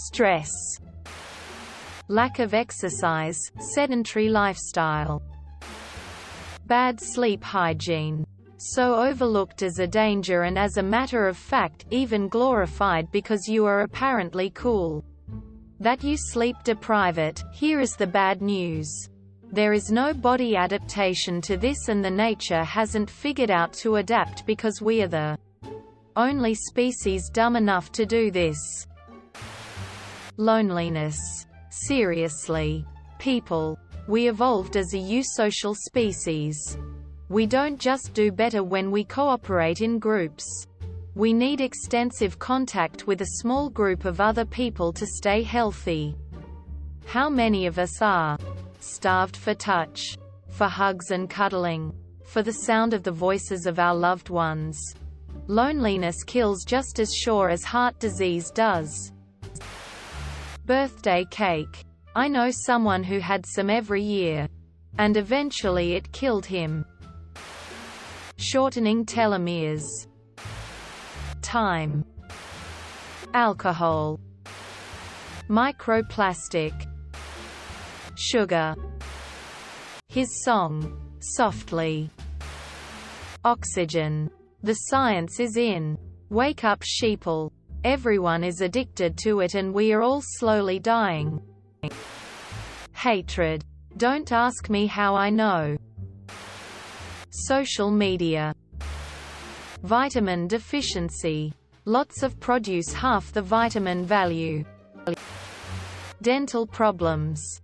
stress, lack of exercise, sedentary lifestyle, bad sleep hygiene. So overlooked as a danger and as a matter of fact, even glorified because you are apparently cool. That you sleep deprive it. Here is the bad news. There is no body adaptation to this, and the nature hasn't figured out to adapt because we are the only species dumb enough to do this. Loneliness. Seriously. People. We evolved as a eusocial species. We don't just do better when we cooperate in groups. We need extensive contact with a small group of other people to stay healthy. How many of us are starved for touch, for hugs and cuddling, for the sound of the voices of our loved ones? Loneliness kills just as sure as heart disease does. Birthday cake. I know someone who had some every year. And eventually it killed him. Shortening telomeres. Time. Alcohol. Microplastic. Sugar. His song. Softly. Oxygen. The science is in. Wake up, sheeple. Everyone is addicted to it and we are all slowly dying. Hatred. Don't ask me how I know. Social media. Vitamin deficiency. Lots of produce half the vitamin value. Dental problems.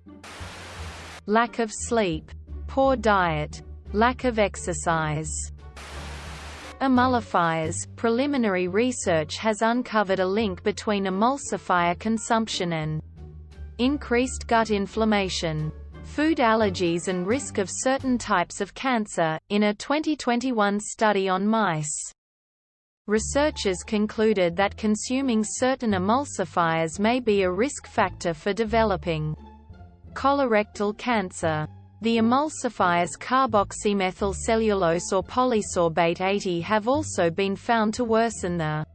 Lack of sleep. Poor diet. Lack of exercise. Emulsifiers. Preliminary research has uncovered a link between emulsifier consumption and increased gut inflammation, food allergies and risk of certain types of cancer, in a 2021 study on mice. Researchers concluded that consuming certain emulsifiers may be a risk factor for developing colorectal cancer. The emulsifiers carboxymethylcellulose or polysorbate 80 have also been found to worsen the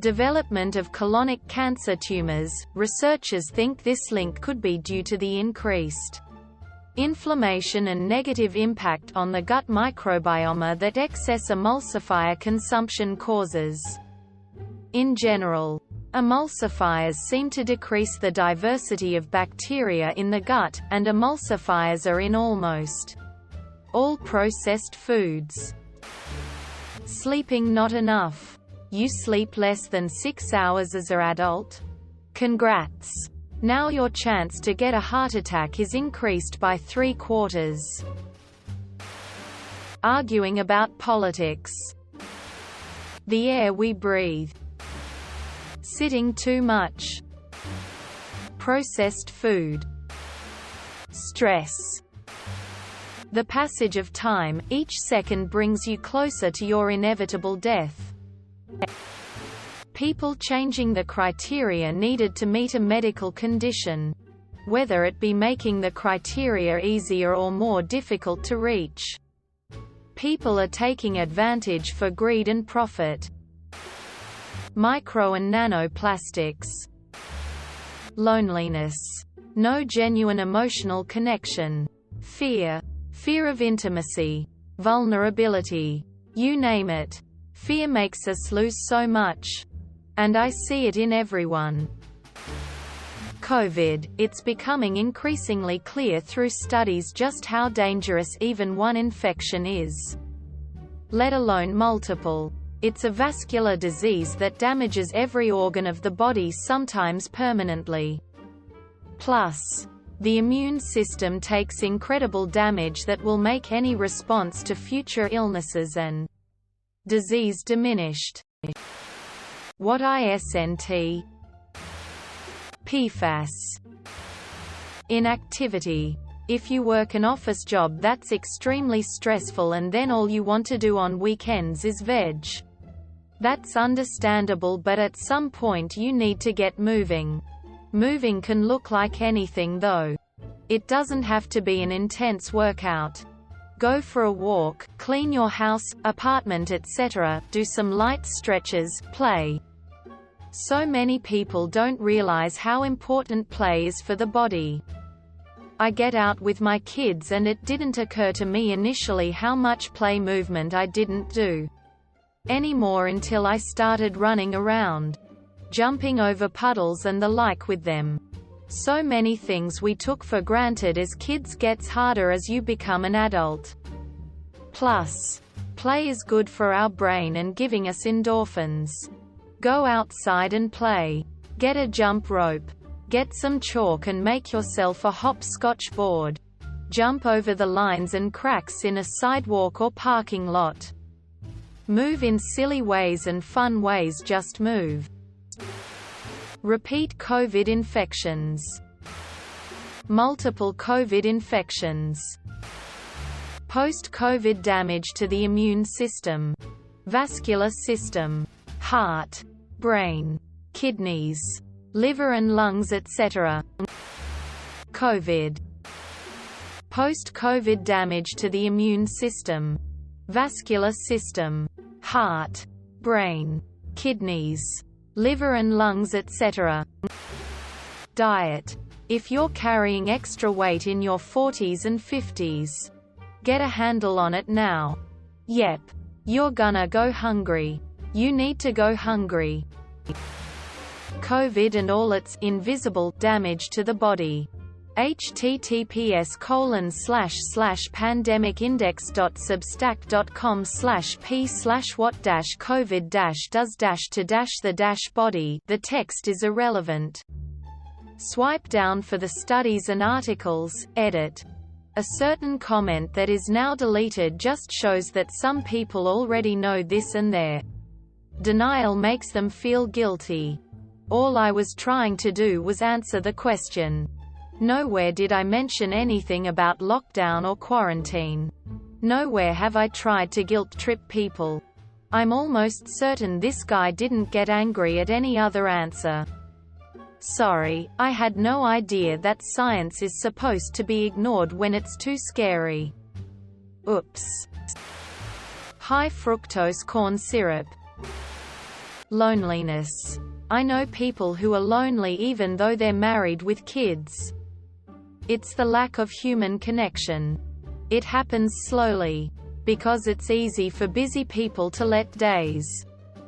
development of colonic cancer tumors. Researchers think this link could be due to the increased inflammation and negative impact on the gut microbiome that excess emulsifier consumption causes. In general, emulsifiers seem to decrease the diversity of bacteria in the gut, and emulsifiers are in almost all processed foods. Sleeping not enough. You sleep less than 6 hours as an adult? Congrats! Now your chance to get a heart attack is increased by 3/4. Arguing about politics. The air we breathe. Sitting too much. Processed food. Stress. The passage of time, each second brings you closer to your inevitable death. People changing the criteria needed to meet a medical condition. Whether it be making the criteria easier or more difficult to reach. People are taking advantage for greed and profit. Micro and nanoplastics. Loneliness. No genuine emotional connection. Fear. Fear of intimacy. Vulnerability. You name it. Fear makes us lose so much. And I see it in everyone. COVID. It's becoming increasingly clear through studies just how dangerous even one infection is. Let alone multiple. It's a vascular disease that damages every organ of the body, sometimes permanently. Plus, the immune system takes incredible damage that will make any response to future illnesses and disease diminished. What isn't? PFAS. Inactivity. If you work an office job that's extremely stressful and then all you want to do on weekends is veg. That's understandable, but at some point you need to get moving. Moving can look like anything though. It doesn't have to be an intense workout. Go for a walk, clean your house, apartment, etc., do some light stretches, play So many people don't realize how important play is for the body. I get out with my kids and it didn't occur to me initially how much play movement I didn't do anymore until I started running around, jumping over puddles and the like with them. So many things we took for granted as kids gets harder as you become an adult. Plus, play is good for our brain and giving us endorphins. Go outside and play. Get a jump rope. Get some chalk and make yourself a hopscotch board. Jump over the lines and cracks in a sidewalk or parking lot. Move in silly ways and fun ways, just move. Repeat COVID infections. Multiple COVID infections. Post-COVID damage to the immune system, vascular system, heart, brain, kidneys, liver and lungs, etc. COVID. Post-COVID damage to the immune system, vascular system, heart, brain, kidneys, liver and lungs, etc. Diet. If you're carrying extra weight in your 40s and 50s, get a handle on it now. Yep. You're gonna go hungry. You need to go hungry. COVID and all its invisible damage to the body. https://pandemicindex.substack.com/p/what-covid-does-to-the body. The text is irrelevant. Swipe down for the studies and articles. Edit. A certain comment that is now deleted just shows that some people already know this and their denial makes them feel guilty. All I was trying to do was answer the question. Nowhere did I mention anything about lockdown or quarantine. Nowhere have I tried to guilt-trip people. I'm almost certain this guy didn't get angry at any other answer. Sorry, I had no idea that science is supposed to be ignored when it's too scary. Oops. High fructose corn syrup. Loneliness. I know people who are lonely even though they're married with kids. It's the lack of human connection. It happens slowly, because it's easy for busy people to let days,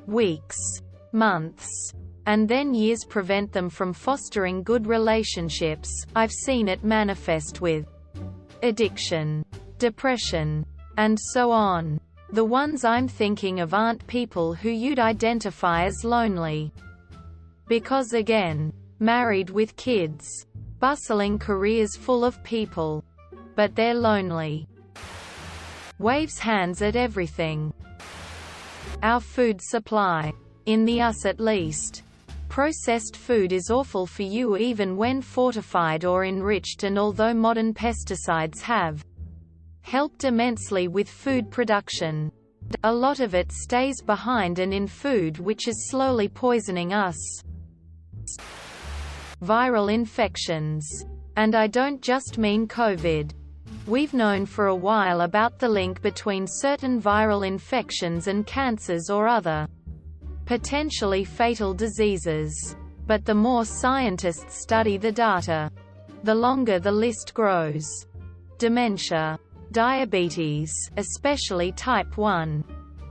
weeks, months, and then years prevent them from fostering good relationships. I've seen it manifest with addiction, depression, and so on. The ones I'm thinking of aren't people who you'd identify as lonely. Because again, married with kids, bustling careers full of people. But they're lonely. Waves hands at everything. Our food supply. In the US at least. Processed food is awful for you even when fortified or enriched, and although modern pesticides have helped immensely with food production, a lot of it stays behind and in food, which is slowly poisoning us. Viral infections. And I don't just mean COVID. We've known for a while about the link between certain viral infections and cancers or other potentially fatal diseases. But the more scientists study the data, the longer the list grows. Dementia, diabetes, especially type 1,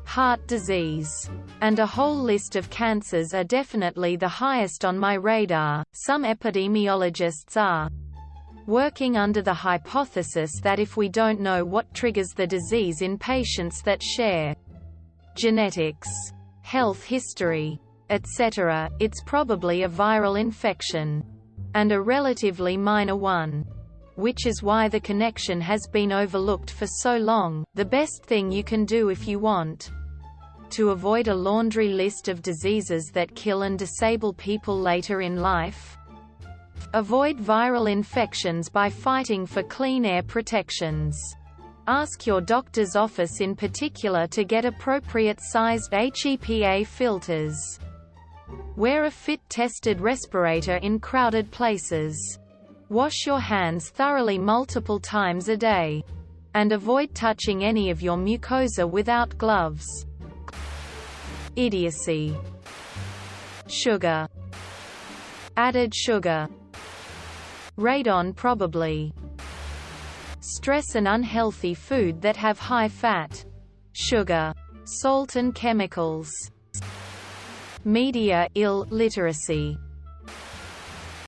heart disease, and a whole list of cancers are definitely the highest on my radar. Some epidemiologists are working under the hypothesis that if we don't know what triggers the disease in patients that share genetics, health history, etc., it's probably a viral infection. And a relatively minor one. Which is why the connection has been overlooked for so long. The best thing you can do if you want to avoid a laundry list of diseases that kill and disable people later in life: avoid viral infections by fighting for clean air protections. Ask your doctor's office in particular to get appropriate-sized HEPA filters. Wear a fit-tested respirator in crowded places. Wash your hands thoroughly multiple times a day. And avoid touching any of your mucosa without gloves. Idiocy. Sugar. Added sugar. Radon probably. Stress and unhealthy food that have high fat. Sugar. Salt and chemicals. Media, literacy.